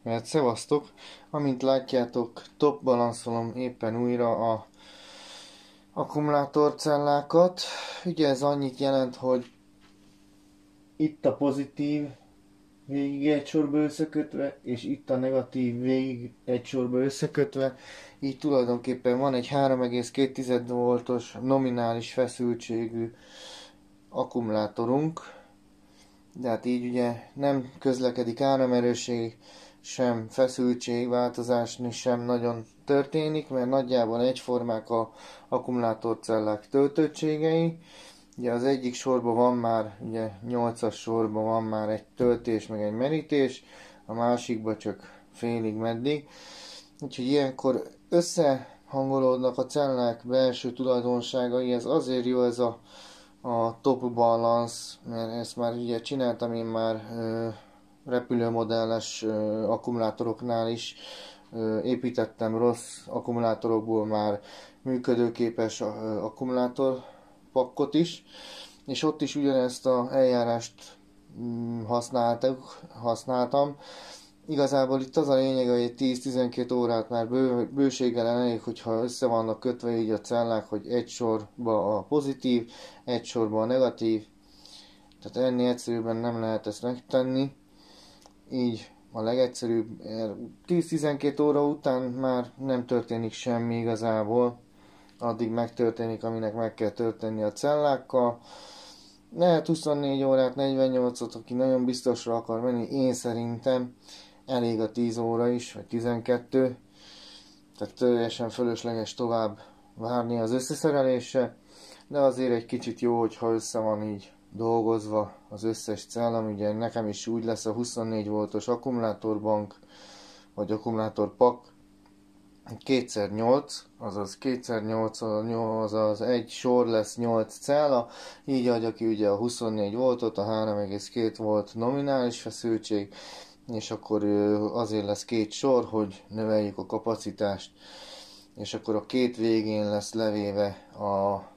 Hát szevasztok! Amint látjátok, top balanszolom éppen újra a akkumulátorcellákat. Ugye ez annyit jelent, hogy itt a pozitív végig egy sorba összekötve, és itt a negatív végig egy sorba összekötve. Így tulajdonképpen van egy 3,2 voltos nominális feszültségű akkumulátorunk. De hát így ugye nem közlekedik áramerősség, sem feszültségváltozás sem nagyon történik, mert nagyjából egyformák a akkumulátorcellák töltöttségei. Ugye az egyik sorban van már, ugye 8-as sorban van már egy töltés meg egy merítés, a másikban csak félig meddig. Úgyhogy ilyenkor összehangolódnak a cellák belső tulajdonságai, ez azért jó ez a top balance, mert ezt már ugye csináltam én már repülőmodelles akkumulátoroknál is, építettem rossz akkumulátorokból már működőképes akkumulátorpakkot is, és ott is ugyanezt a eljárást használtam. Igazából itt az a lényeg, hogy egy 10-12 órát már bőséggel elég, hogyha össze vannak kötve így a cellák, hogy egy sorba a pozitív, egy sorba a negatív. Tehát ennél egyszerűbben nem lehet ezt megtenni. Így a legegyszerűbb, 10-12 óra után már nem történik semmi igazából. Addig megtörténik, aminek meg kell történni a cellákkal. Lehet 24 órát, 48-ot, aki nagyon biztosra akar menni, én szerintem elég a 10 óra is, vagy 12. Tehát teljesen fölösleges tovább várni az összeszerelésre, de azért egy kicsit jó, hogyha össze van így dolgozva az összes cella. Ugye nekem is úgy lesz a 24 voltos akkumulátorbank, vagy akkumulátorpak 2x8, azaz 2x8, azaz egy sor lesz 8 cella, így adja ki ugye a 24 voltot, a 3,2 volt nominális feszültség, és akkor azért lesz két sor, hogy növeljük a kapacitást, és akkor a két végén lesz levéve a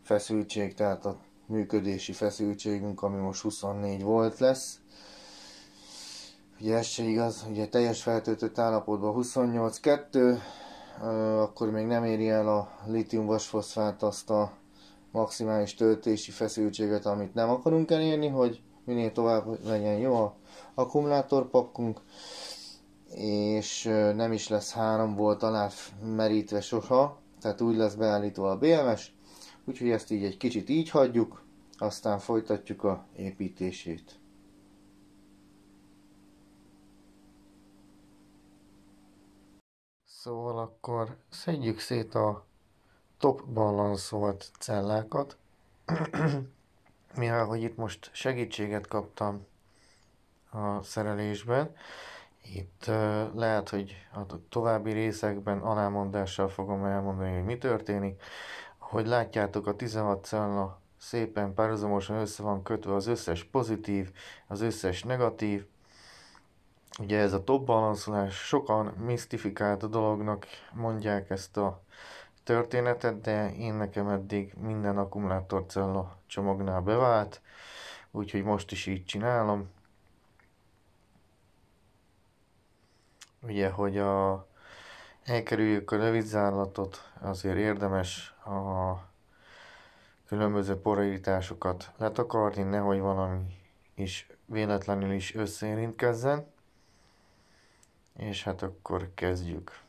feszültség, tehát a működési feszültségünk, ami most 24 volt lesz. Ugye ez se igaz, ugye teljes feltöltött állapotban 28,2, akkor még nem éri el a lítium-vasfoszfát azt a maximális töltési feszültséget, amit nem akarunk elérni, hogy minél tovább legyen jó a akkumulátorpakkunk, és nem is lesz 3 volt alá merítve soha, tehát úgy lesz beállítva a BMS, úgyhogy ezt így egy kicsit így hagyjuk, aztán folytatjuk a építését. Szóval akkor szedjük szét a top balanszolt cellákat, mivel hogy itt most segítséget kaptam a szerelésben. Itt lehet, hogy a további részekben alámondással fogom elmondani, hogy mi történik. Ahogy látjátok, a 16 cella szépen párhuzamosan össze van kötve az összes pozitív, az összes negatív. Ugye ez a top balanszolás, sokan misztifikált a dolognak mondják ezt a történetet, de én nekem eddig minden akkumulátorcella csomagnál bevált, úgyhogy most is így csinálom. Ugye, hogy elkerüljük a rövidzárlatot, azért érdemes a különböző porosításokat letakarni, nehogy valami is véletlenül is összeérintkezzen. És hát akkor kezdjük.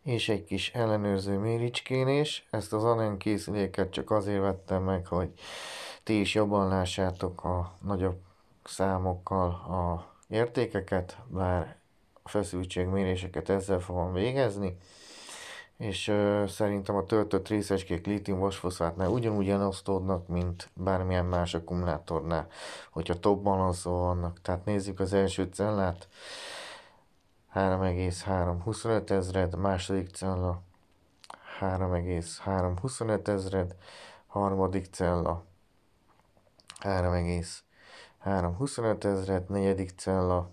és egy kis ellenőrző méricskélés. Ezt az anen készüléket csak azért vettem meg, hogy ti is jobban lássátok a nagyobb számokkal a értékeket, bár a feszültségméréseket ezzel fogom végezni, és szerintem a töltött részecskék lítium-vasfoszfátnál ugyanúgy elosztódnak, mint bármilyen más akkumulátornál, hogyha top balanszol vannak. Tehát nézzük az első cellát, 3,325 ezred, második cella 3,325 ezred, harmadik cella 3,325 ezred, negyedik cella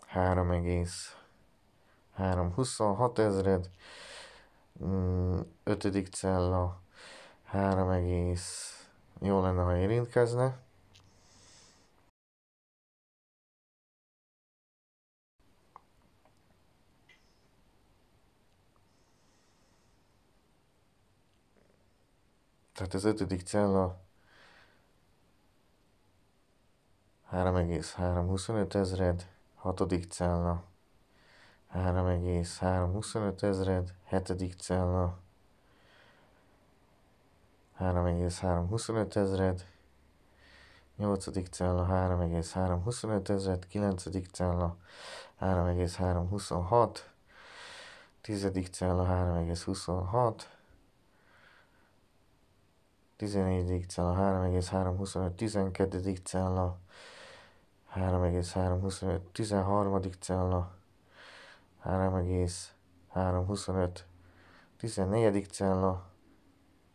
3,326 ezred, ötödik cella 3, jó lenne, ha érintkezne. Tehát az ötödik cella 3,325 ezred, hatodik cella 3,325 ezred, hetedik cella 3,325 ezred, nyolcadik cella 3,325 ezred, kilencedik cella 3,326, tizedik cella 3,26, 14. cella 3,325, 12. cella 3,325, 13. cella 3,325, 14. cella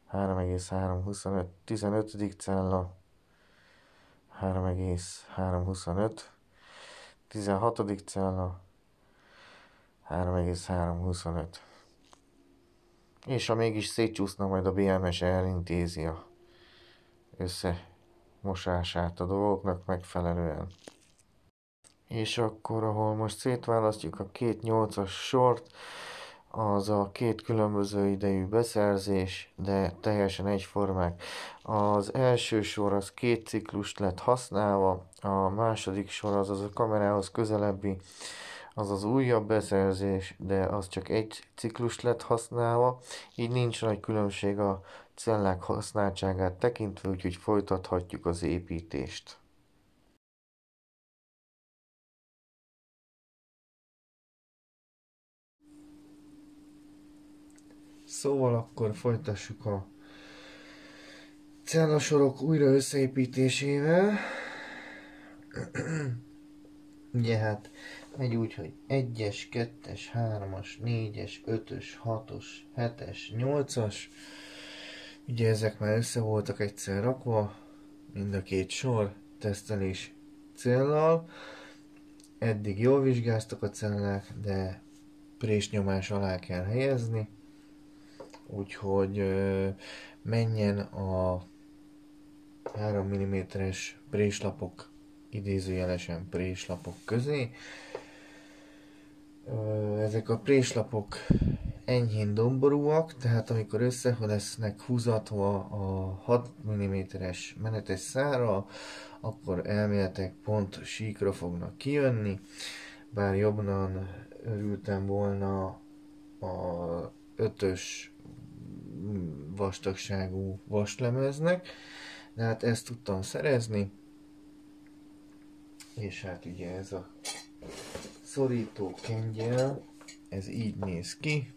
3,325, 15. cella 3,325, 16. cella 3,325. És ha mégis szétcsúszna, majd a BMS elintézi a összemosását a dolgoknak megfelelően. És akkor, ahol most szétválasztjuk a két 8-as sort, az a két különböző idejű beszerzés, de teljesen egyformák. Az első sor az két ciklust lett használva, a második sor az a kamerához közelebbi, az az újabb beszerzés, de az csak egy ciklus lett használva, így nincs nagy különbség a cellák használtságát tekintve, úgyhogy folytathatjuk az építést. Szóval akkor folytassuk a cellasorok újra összeépítésével. Ugye hát megy úgy, hogy 1-es, 2-es, 3-as, 4-es, 5-ös, 6-os, 7-es, 8-as. Ugye ezek már össze voltak egyszer rakva, mind a két sor, tesztelés céllal. Eddig jól vizsgáztak a cellák, de présnyomás alá kell helyezni. Úgyhogy menjen a 3 mm-es préslapok, idézőjelesen préslapok közé. Ezek a préslapok enyhén domborúak, tehát amikor össze lesznek húzatva a 6 mm-es menetes szárral, akkor elméletek pont síkra fognak kijönni, bár jobban örültem volna a 5-ös vastagságú vaslemeznek, de hát ezt tudtam szerezni, és hát ugye ez a szorító kengyel, ez így néz ki,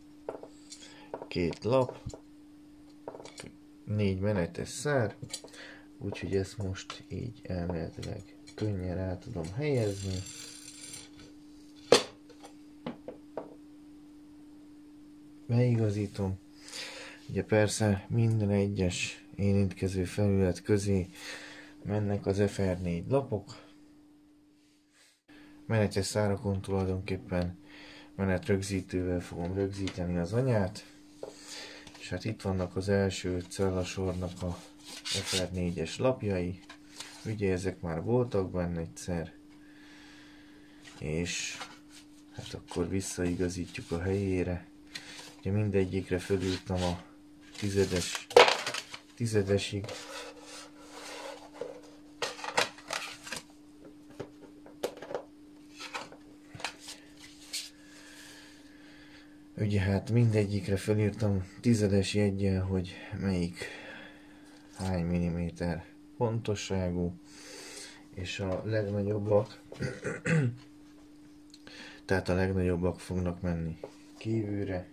2 lap, 4 menetes szár, úgyhogy ezt most így elméletileg könnyen el tudom helyezni. Beigazítom. Ugye persze minden egyes érintkező felület közé mennek az FR4 lapok. Menetes szárakon tulajdonképpen menetrögzítővel fogom rögzíteni az anyát. És hát itt vannak az első cellasornak a FR4-es lapjai. Ugye ezek már voltak benne egyszer. És hát akkor visszaigazítjuk a helyére. Ugye mindegyikre fölírtam a tizedesig. Ugye hát mindegyikre felírtam tizedes jeggyel, hogy melyik hány milliméter pontosságú, és a legnagyobbak, tehát a legnagyobbak fognak menni kívülre,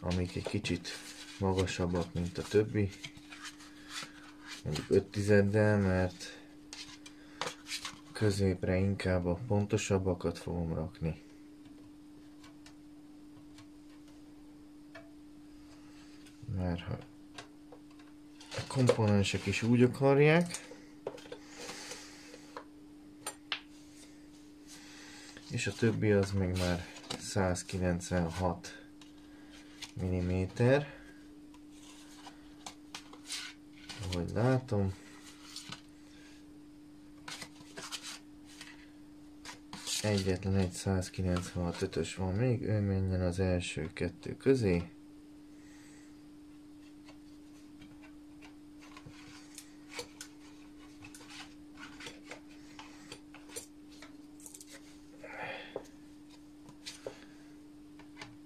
amik egy kicsit magasabbak, mint a többi, mondjuk 5 tizeddel, mert középre inkább a pontosabbakat fogom rakni. Mert ha a komponensek is úgy akarják, és a többi az még már 196 mm, ahogy látom. Egyetlen egy 196-ös van még, ő menjen az első kettő közé.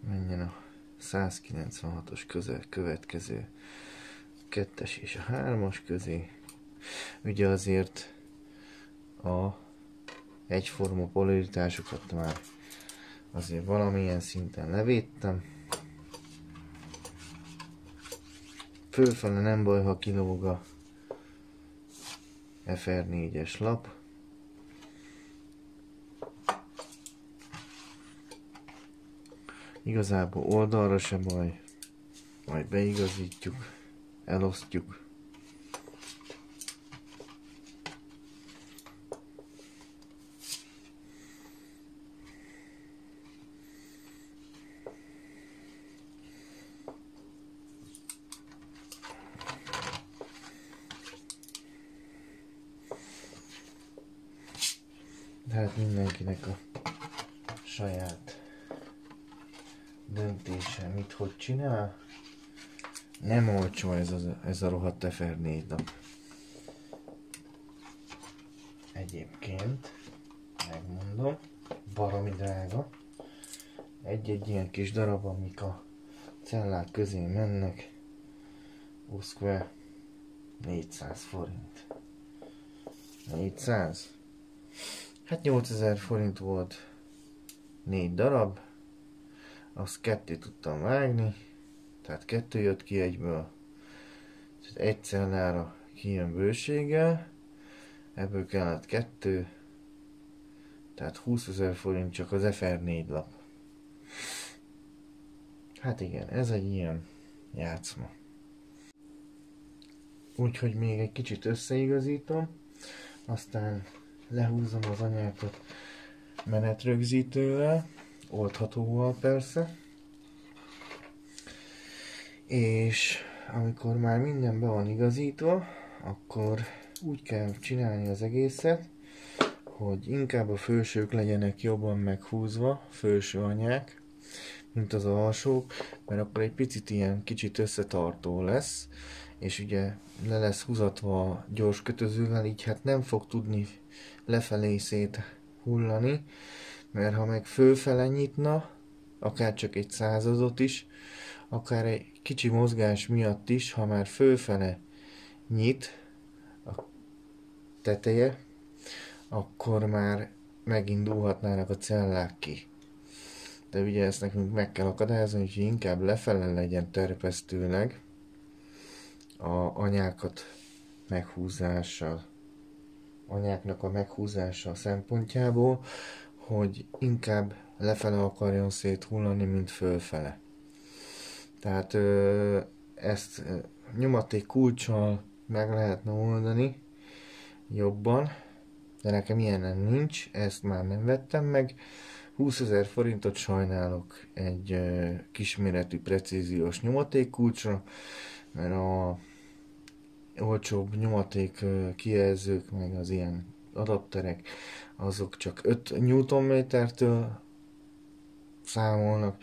Menjen a 196-os következő kettes és a 3-as közé. Ugye azért a egyforma polaritásokat már azért valamilyen szinten levédtem. Fölfele nem baj, ha kilóg a FR4-es lap. Igazából oldalra se baj, majd beigazítjuk, elosztjuk. De hát mindenkinek a saját döntése, mit hogy csinál. Nem olcsó ez a rohadt FR4 lap. Egyébként, megmondom, baromi drága. Egy-egy ilyen kis darab, amik a cellák közé mennek, uszkve 400 forint. 400? Hát 8000 forint volt 4 darab, azt ketté tudtam vágni, tehát 2 jött ki egyből, tehát egy cellára kijön bőséggel, ebből kellett 2, tehát 20 000 forint csak az FR4 lap. Hát igen, ez egy ilyen játszma. Úgyhogy még egy kicsit összeigazítom, aztán lehúzom az anyákat menetrögzítővel, oldhatóval persze, és amikor már minden be van igazítva, akkor úgy kell csinálni az egészet, hogy inkább a felsők legyenek jobban meghúzva, felső anyák, mint az alsók, mert akkor egy picit ilyen kicsit összetartó lesz, és ugye le lesz húzatva a gyors kötözővel, így hát nem fog tudni lefelé széthullani, mert ha meg fölfele nyitna, akár csak egy századot is, akár egy kicsi mozgás miatt is, ha már fölfele nyit a teteje, akkor már megindulhatnának a cellák ki. De ugye ezt nekünk meg kell akadályozni, hogy inkább lefele legyen terpesztőleg a anyákat meghúzással, anyáknak a meghúzása szempontjából, hogy inkább lefele akarjon széthullani, mint fölfele. Tehát ezt nyomaték kulccsal meg lehetne oldani jobban, de nekem ilyen nincs, ezt már nem vettem meg. 20 000 forintot sajnálok egy kisméretű precíziós nyomatékkulcsra, mert a olcsóbb nyomaték kijelzők, meg az ilyen adapterek, azok csak 5 Nm-től számolnak.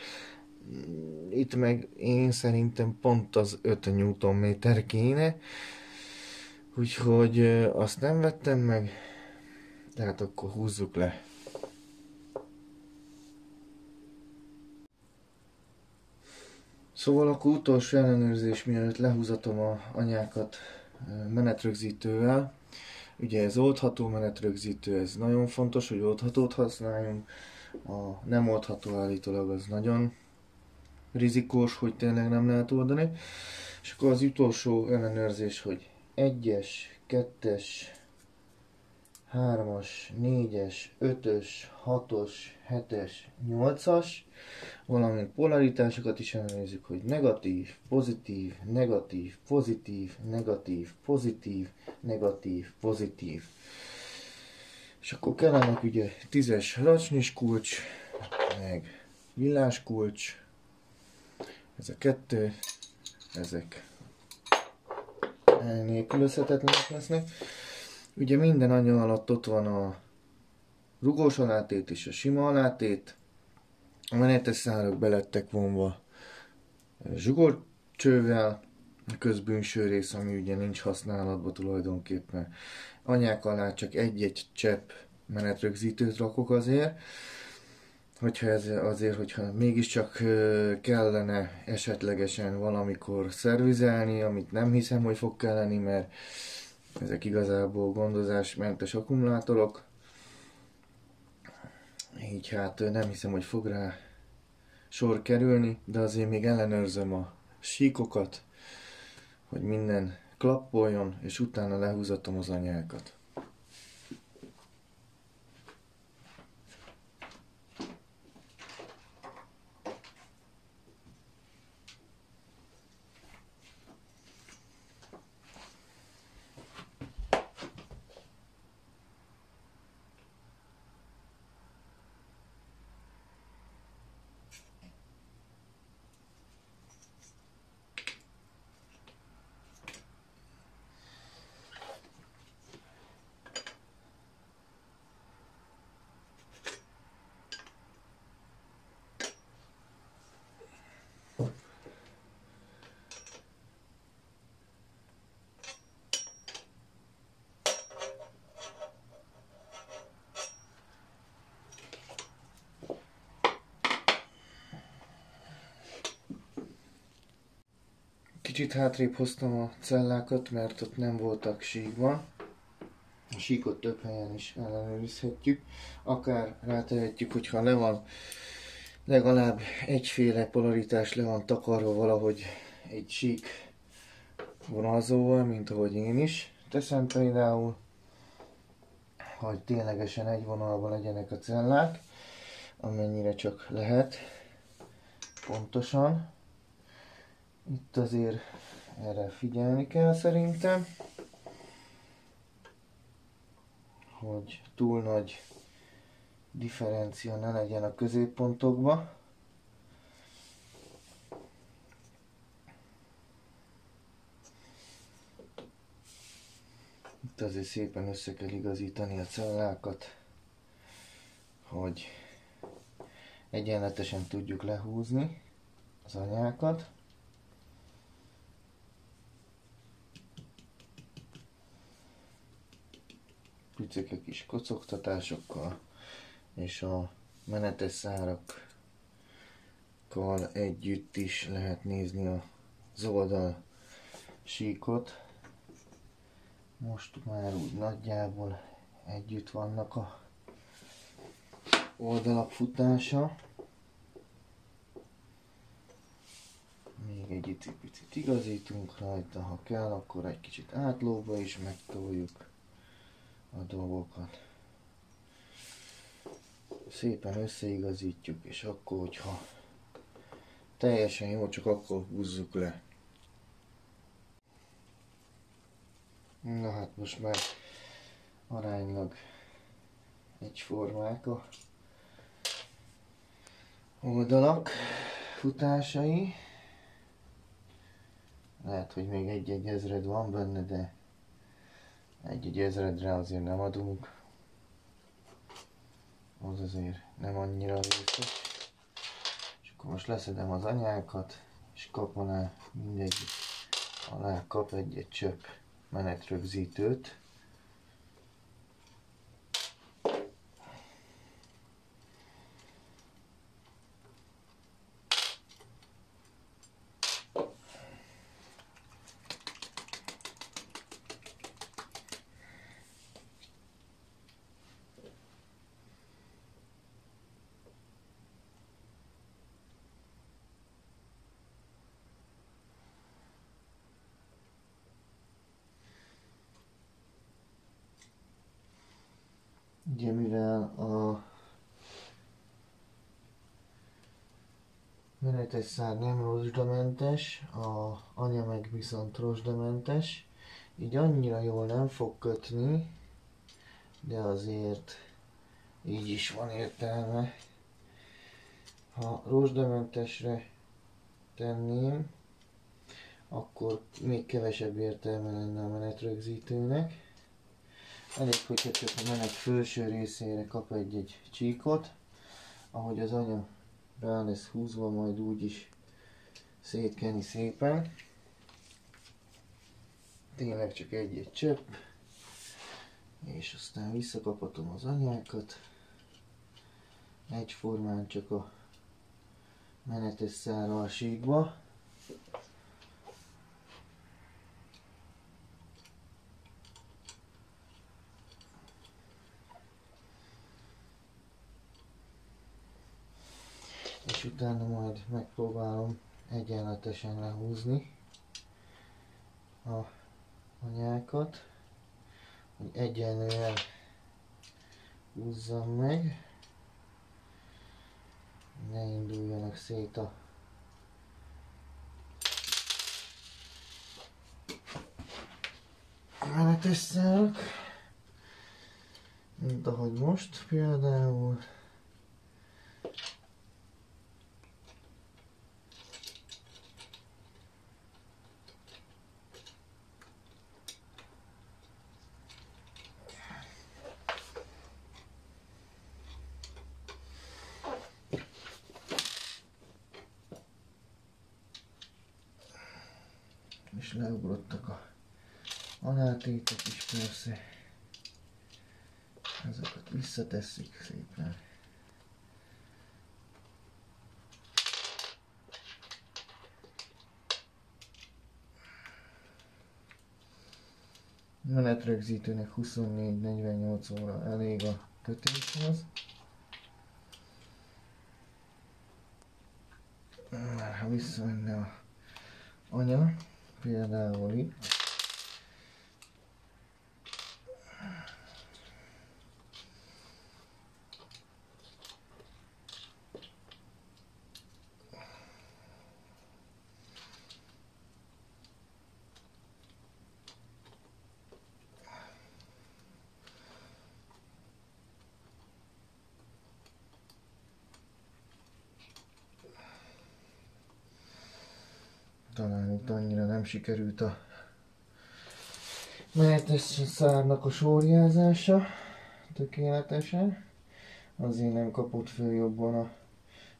Itt meg én szerintem pont az 5 Nm kéne, úgyhogy azt nem vettem meg, tehát akkor húzzuk le Szóval akkor utolsó ellenőrzés, mielőtt lehúzatom a anyákat menetrögzítővel. Ugye ez oldható menetrögzítő, ez nagyon fontos, hogy oldhatót használjunk. A nem oldható állítólag az nagyon rizikós, hogy tényleg nem lehet oldani. És akkor az utolsó ellenőrzés, hogy 1-es, 2-es, 3-as, 4-es, 5-ös, 6-os, 7-es, 8-as, valamint polaritásokat is ellenőrizzük, hogy negatív, pozitív, negatív, pozitív, negatív, pozitív, negatív, pozitív. És akkor kellenek ugye 10-es racsnis kulcs, meg villás kulcs, ez a kettő, ezek nélkülözhetetlenek lesznek. Ugye minden anya alatt ott van a rugós alátét és a sima alátét. A menetes szárak belettek vonva zsugorcsővel, a közbűnső rész, ami ugye nincs használatban tulajdonképpen. Anyák alá csak egy-egy csepp menetrögzítőt rakok azért, hogyha mégiscsak kellene esetlegesen valamikor szervizelni, amit nem hiszem, hogy fog kelleni, mert ezek igazából gondozásmentes akkumulátorok. Így hát nem hiszem, hogy fog rá sor kerülni, de azért még ellenőrzöm a síkokat, hogy minden klappoljon, és utána lehúzatom az anyákat. Kicsit hátrébb hoztam a cellákat, mert ott nem voltak síkban. A síkot több helyen is ellenőrizhetjük. Akár rátehetjük, hogyha le van legalább egyféle polaritás le van takarva valahogy egy sík vonalzóval, mint ahogy én is teszem például, hogy ténylegesen egy vonalban legyenek a cellák, amennyire csak lehet pontosan. Itt azért erre figyelni kell szerintem, hogy túl nagy differencia ne legyen a középpontokba. Itt azért szépen össze kell igazítani a cellákat, hogy egyenletesen tudjuk lehúzni az anyákat. Picike kis kocogtatásokkal, és a menetes szárakkal együtt is lehet nézni az oldal síkot. Most már úgy nagyjából együtt vannak a oldalak futása. Még egy icipicit igazítunk rajta, ha kell, akkor egy kicsit átlóba is megtoljuk a dolgokat. Szépen összeigazítjuk, és akkor, hogyha teljesen jó, csak akkor húzzuk le. Na hát most már aránylag egyformák a oldalak futásai. Lehet, hogy még egy-egy ezred van benne, de egy-egy ezredre azért nem adunk. Az azért nem annyira vészes. És akkor most leszedem az anyákat, és kap alá mindegyik alá kap egy csöpp menetrögzítőt. Ugye mivel a menetes szár nem rozsdamentes, a anya meg viszont rozsdamentes, így annyira jól nem fog kötni, de azért így is van értelme. Ha rozsdamentesre tenném, akkor még kevesebb értelme lenne a menetrögzítőnek. Elég, hogyha csak a menet felső részére kap egy csíkot, ahogy az anya rá lesz húzva, majd úgy is szétkeni szépen. Tényleg csak egy csöpp, és aztán visszakapatom az anyákat. Egyformán csak a menetes szár alsíkba. És utána majd megpróbálom egyenletesen lehúzni a anyákat, hogy egyenlően húzzam meg, ne induljanak szét a menetes szálak, mint ahogy most például. És leugrottak a alátétek is persze. Ezeket visszatesszük szépen. Menetrögzítőnek 24-48 óra elég a kötéshez. Már ha visszamenne a anya, például itt, talán itt annyira nem sikerült a menetes szárnak a sorjázása tökéletesen, azért nem kapott föl jobban,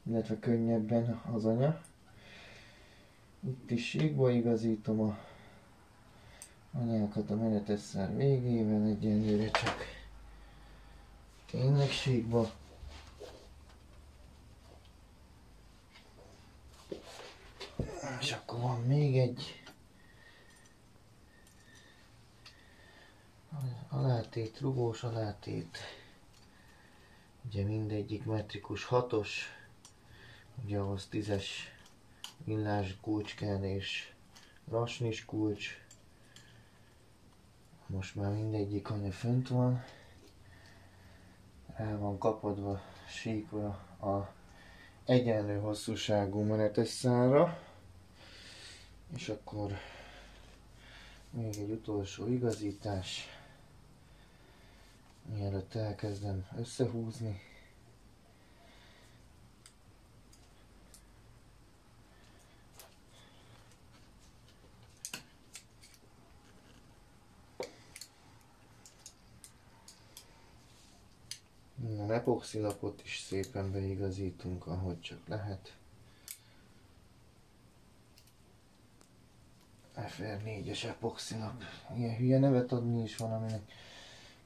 illetve könnyebben az anya. Itt is síkba igazítom a anyákat a menetes szár végével, egyenlőre csak tényleg síkba. És akkor van még egy alátét, rugós alátét, ugye mindegyik metrikus 6-os, ugye ahhoz 10-es villás kulcs kell és rasnis kulcs. Most már mindegyik anya fönt van, el van kapadva, síkva a egyenlő hosszúságú menetes szálra. És akkor még egy utolsó igazítás, mielőtt elkezdem összehúzni. A epoxilapot is szépen beigazítunk, ahogy csak lehet. FR4-es epoxilap. Ilyen hülye nevet adni is van, aminek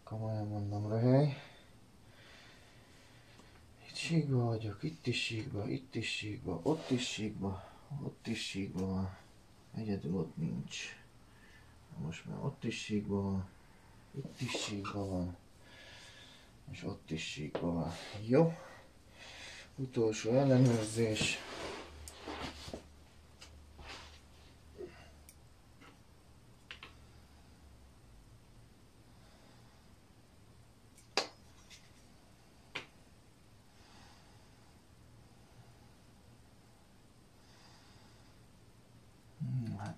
komolyan mondom röhely. Itt síkba vagyok, itt is síkba, itt is síkba, ott is síkba, ott is síkba van. Egyedül ott nincs. Most már ott is síkba van, itt is síkba van, és ott is síkba van. Jó. Utolsó ellenőrzés.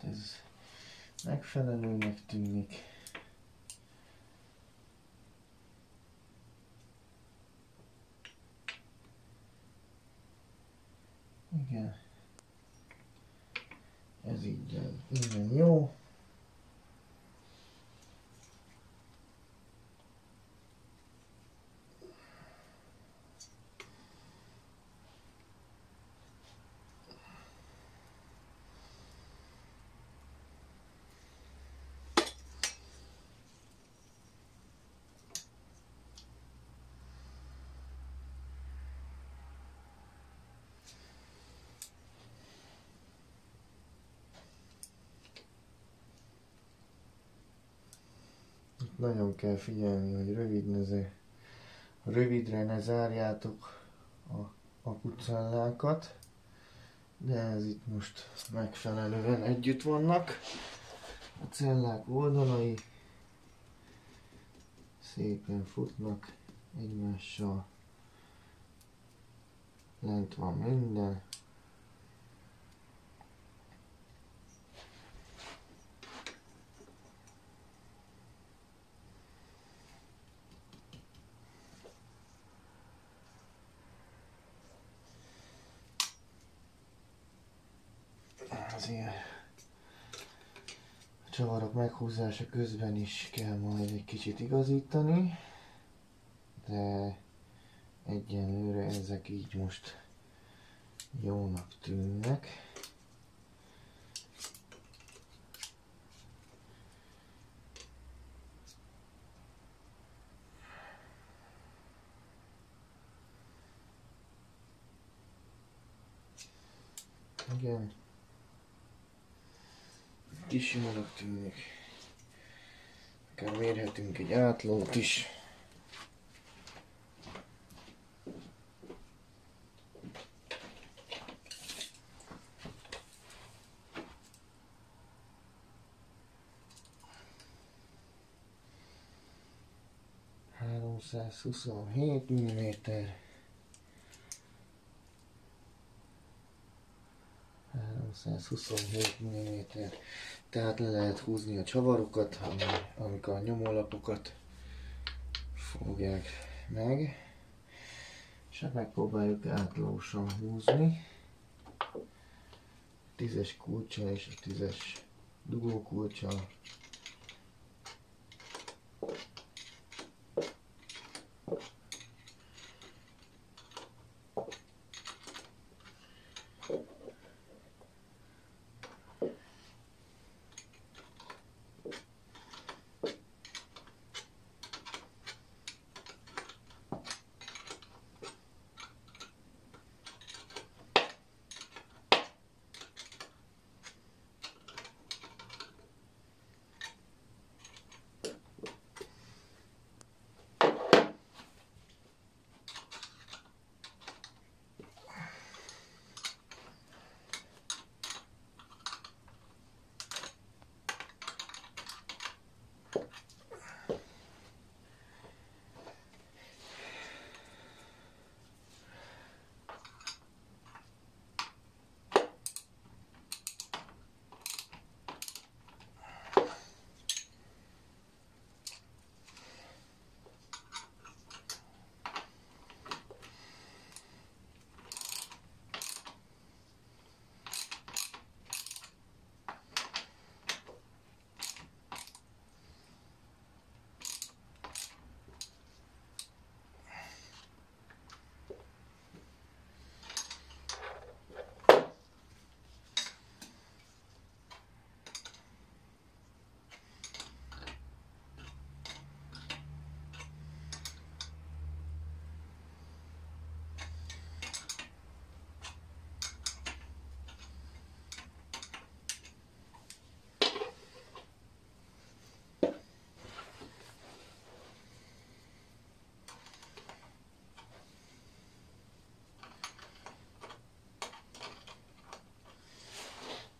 Hát ez megfelelőnek tűnik. Igen. Ez így innen jó. Nagyon kell figyelni, hogy rövidre ne zárjátok a pucellákat, de ez itt most megfelelően együtt vannak. A cellák oldalai szépen futnak egymással, lent van minden. Azért a csavarok meghúzása közben is kell majd egy kicsit igazítani, de egyenlőre ezek így most jónak tűnnek. Igen. Kis jónak tűnik. Akár mérhetünk egy átlót is. ...327 mm. 327 mm. Tehát le lehet húzni a csavarokat, amik a nyomólapokat fogják meg. És hát megpróbáljuk átlósan húzni. 10-es kulccsal és a 10-es dugókulccsal.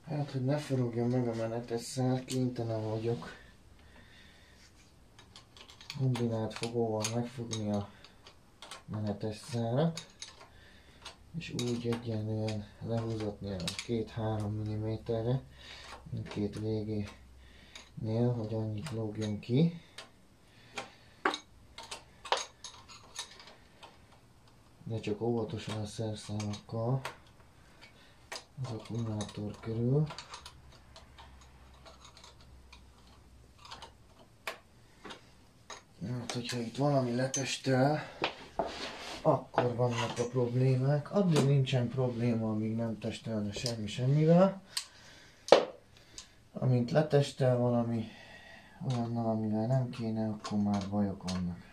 Hát, hogy ne forogjon meg a menetes szár, kénytelen vagyok kombinált fogóval megfogni a menetes szárat, és úgy egyenlően lehúzatni a 2-3 mm-re, mindkét végénél, hogy annyit lógjon ki. De csak óvatosan a szerszámokkal az akkumulátor körül. Mert hogyha itt valami letestel, akkor vannak a problémák. Addig nincsen probléma, amíg nem testelne semmivel. Amint letestel valami olyannal, amivel nem kéne, akkor már bajok vannak.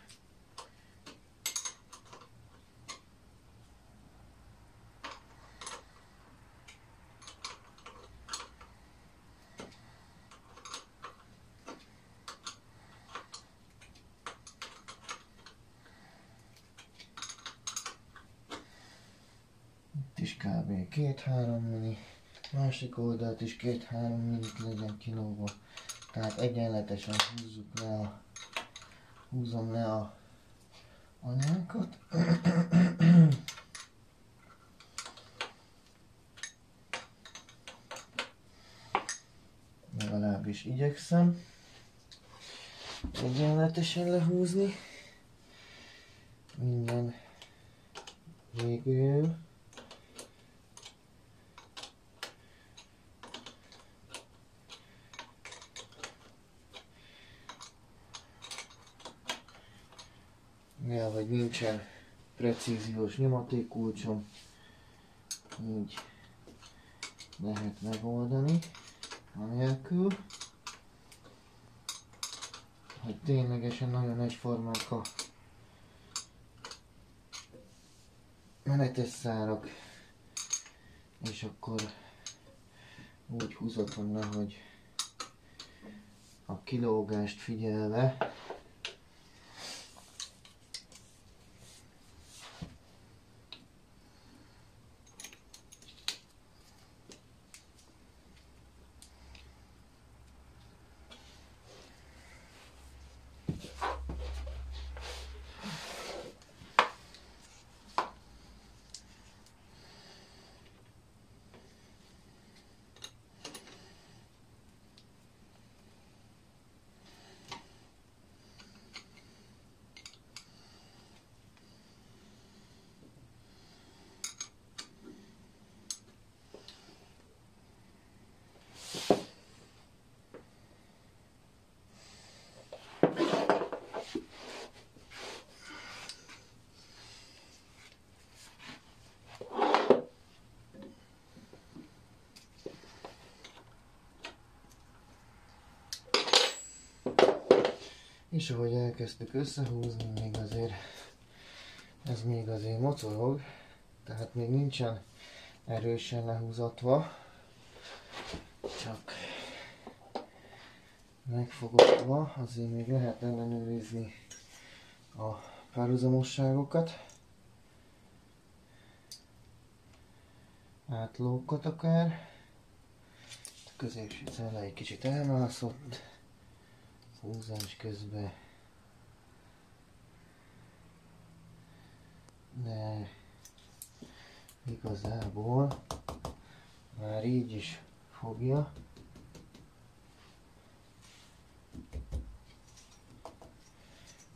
Itt is kb. 2-3 milli, másik oldalt is 2-3 millit legyen kilógva. Tehát egyenletesen húzom le a anyákat. Legalábbis igyekszem egyenletesen lehúzni minden végül. Mivel hogy nincsen precíziós nyomatékkulcsom, így lehet megoldani anélkül, hogy ténylegesen nagyon egyformák a menetes szárak, és akkor úgy húzatom le, hogy a kilógást figyelve és ahogy elkezdtük összehúzni, ez még azért mocorog, tehát még nincsen erősen lehúzatva, csak megfogotva, azért még lehet ellenőrizni a párhuzamosságokat, átlókat akár. A középső cella egy kicsit elmászott, húzás közben, de igazából már így is fogja.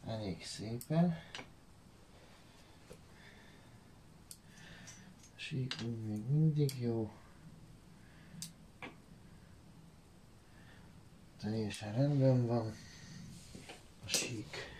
Elég szépen. A sík még mindig jó. Teljesen rendben van a sík.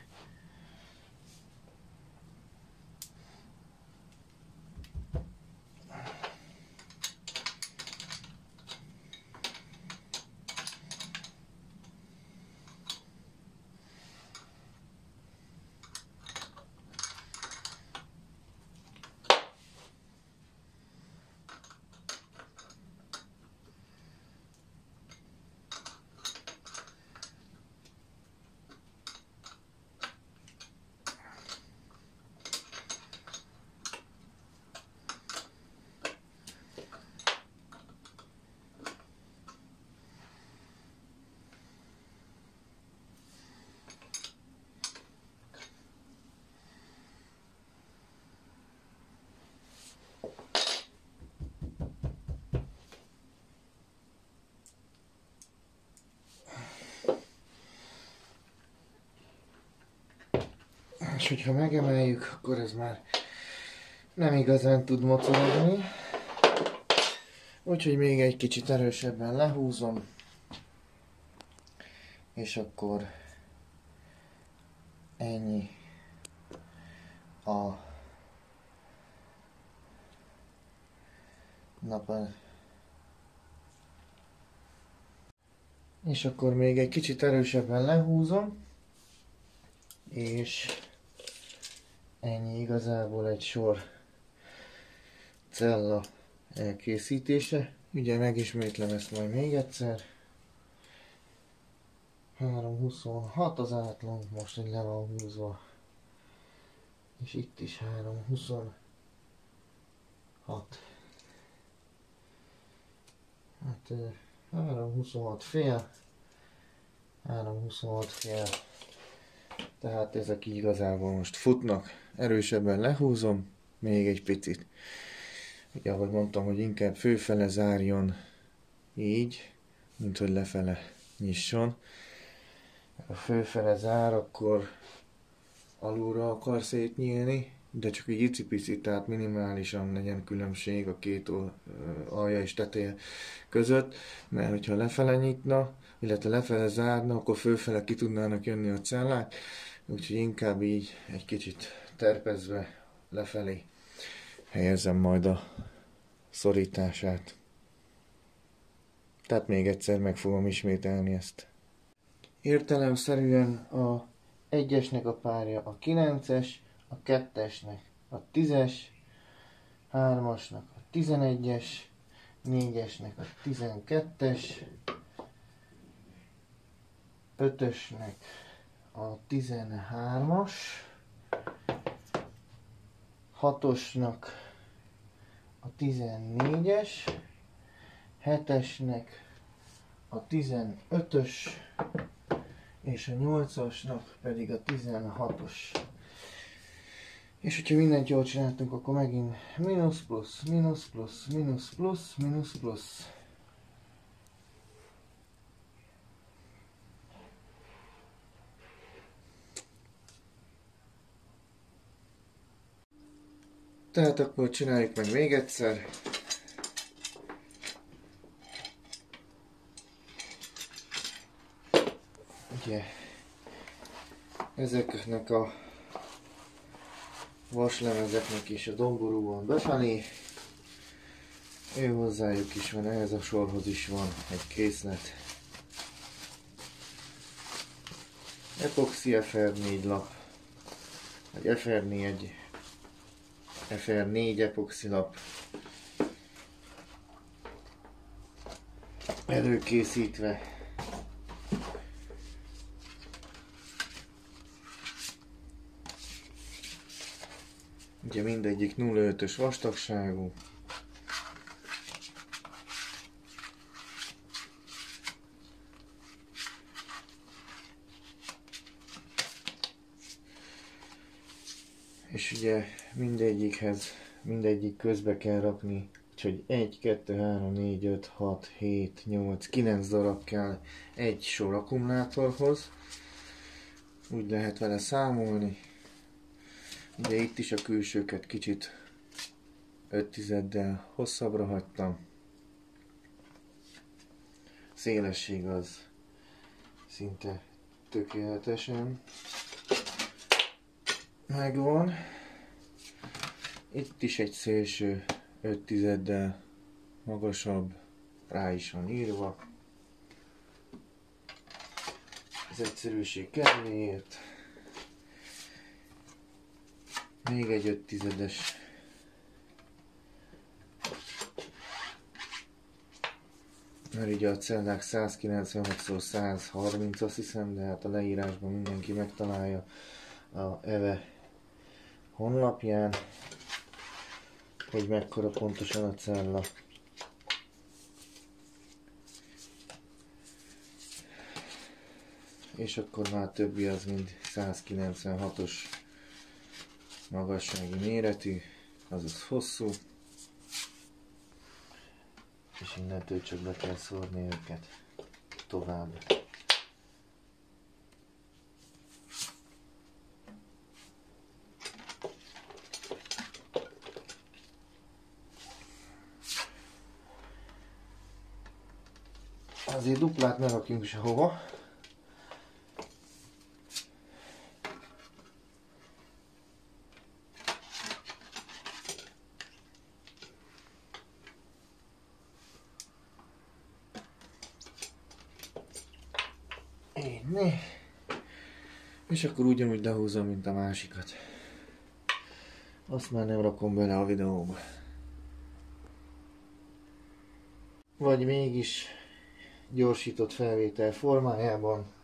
és hogyha megemeljük, akkor ez már nem igazán tud mocorogni. Úgyhogy még egy kicsit erősebben lehúzom, és akkor ennyi a nappal. És akkor még egy kicsit erősebben lehúzom, és ennyi igazából egy sor cella elkészítése. Ugye megismétlem ezt majd még egyszer. 326 az átlag, most hogy le van húzva. És itt is 326. Hát 326 fél. 326 fél. Tehát ezek így igazából most futnak. Erősebben lehúzom. Még egy picit. Ugye ahogy mondtam, hogy inkább főfele zárjon így, mint hogy lefele nyisson. Ha főfele zár, akkor alulra akar szétnyílni, de csak egy icipicit, tehát minimálisan legyen különbség a két alja és teteje között, mert hogyha lefele nyitna, illetve lefele zárna, akkor főfele ki tudnának jönni a cellák, úgyhogy inkább így egy kicsit terpezve lefelé helyezem majd a szorítását. Tehát még egyszer meg fogom ismételni ezt. Értelemszerűen a 1-esnek a párja a 9-es, a 2-esnek a 10-es, 3-asnak a 11-es, 4-esnek a 12-es, 5-ösnek a 13-as, 6-osnak a 14-es, 7-esnek a 15-ös, és a 8-asnak pedig a 16-os. És hogyha mindent jól csináltunk, akkor megint mínusz, plusz, mínusz, plusz, mínusz, plusz, mínusz, plusz. Tehát akkor csináljuk meg még egyszer. Ugye ezeknek a vaslemezeknek is a domború van befelé. Ő hozzájuk is van, ehhez a sorhoz is van egy készlet. Epoxi FR4 lap, vagy FR4 epoxi lap. Előkészítve. Ugye mindegyik 0,5-ös vastagságú. És ugye mindegyik közbe kell rakni, úgyhogy 1, 2, 3, 4, 5, 6, 7, 8, 9 darab kell egy sor akkumulátorhoz. Úgy lehet vele számolni. Ugye itt is a külsőket kicsit 5-10-del hosszabbra hagytam. Szélesség az szinte tökéletesen megvan. Itt is egy szélső 5-10-del magasabb, rá is van írva. Az egyszerűség kedvéért. Még egy 5-10-es. Mert ugye a cellák 196x130, azt hiszem, de hát a leírásban mindenki megtalálja a EVE honlapján, hogy mekkora pontosan a cella. És akkor már többi az mind 196-os magassági méretű, azaz hosszú. És innentől csak be kell szórni őket tovább. azért duplát ne rakjunk sehova. Így, és akkor ugyanúgy lehúzom, mint a másikat. Azt már nem rakom bele a videóba. Vagy mégis gyorsított felvétel formájában.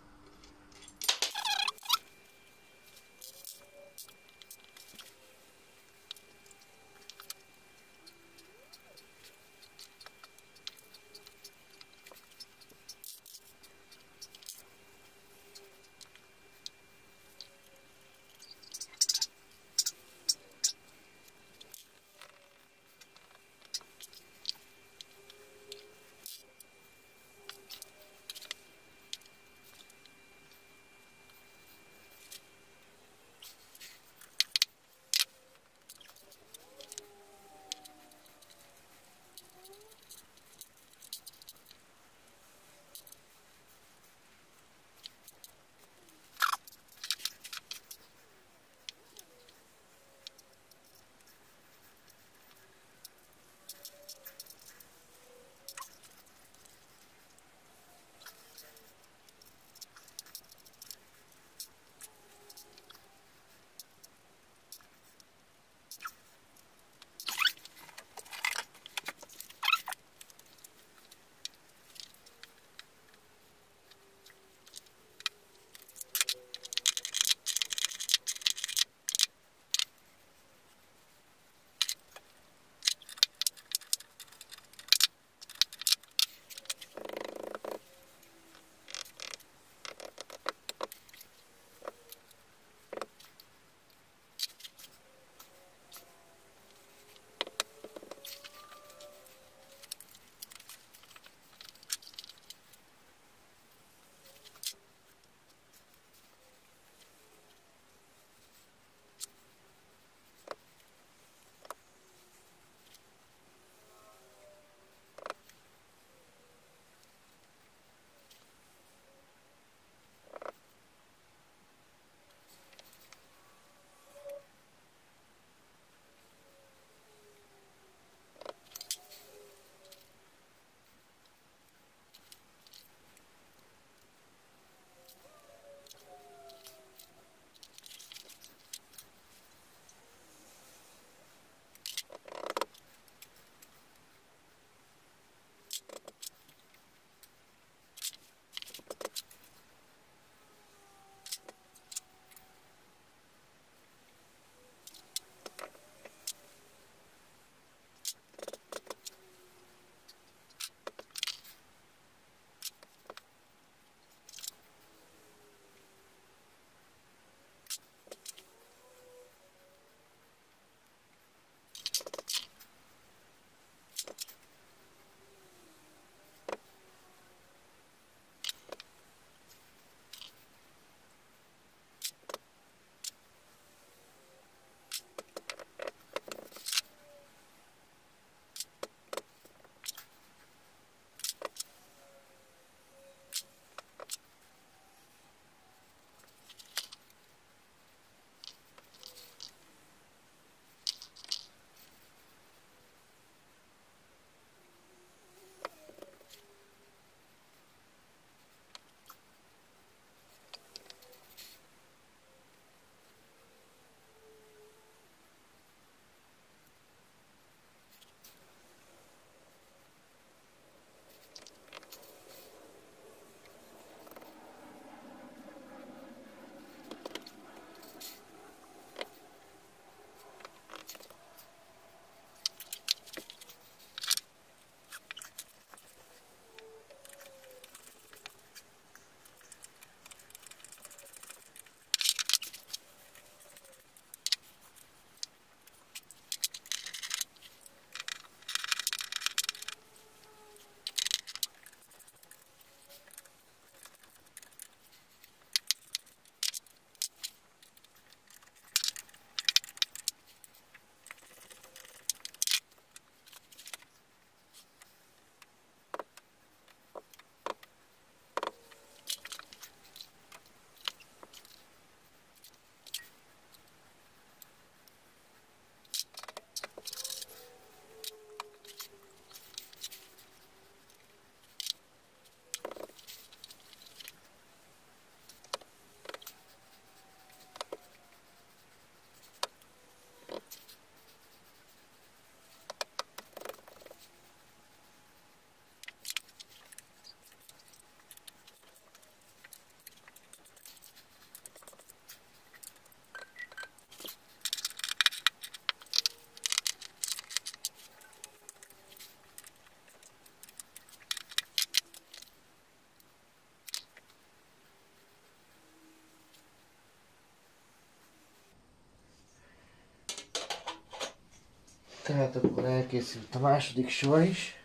Tehát akkor elkészült a második sor is.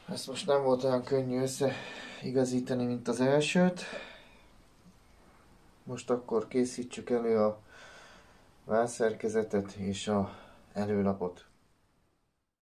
Ezt most nem volt olyan könnyű összeigazítani, mint az elsőt. Most akkor készítsük elő a válszerkezetet és a előlapot.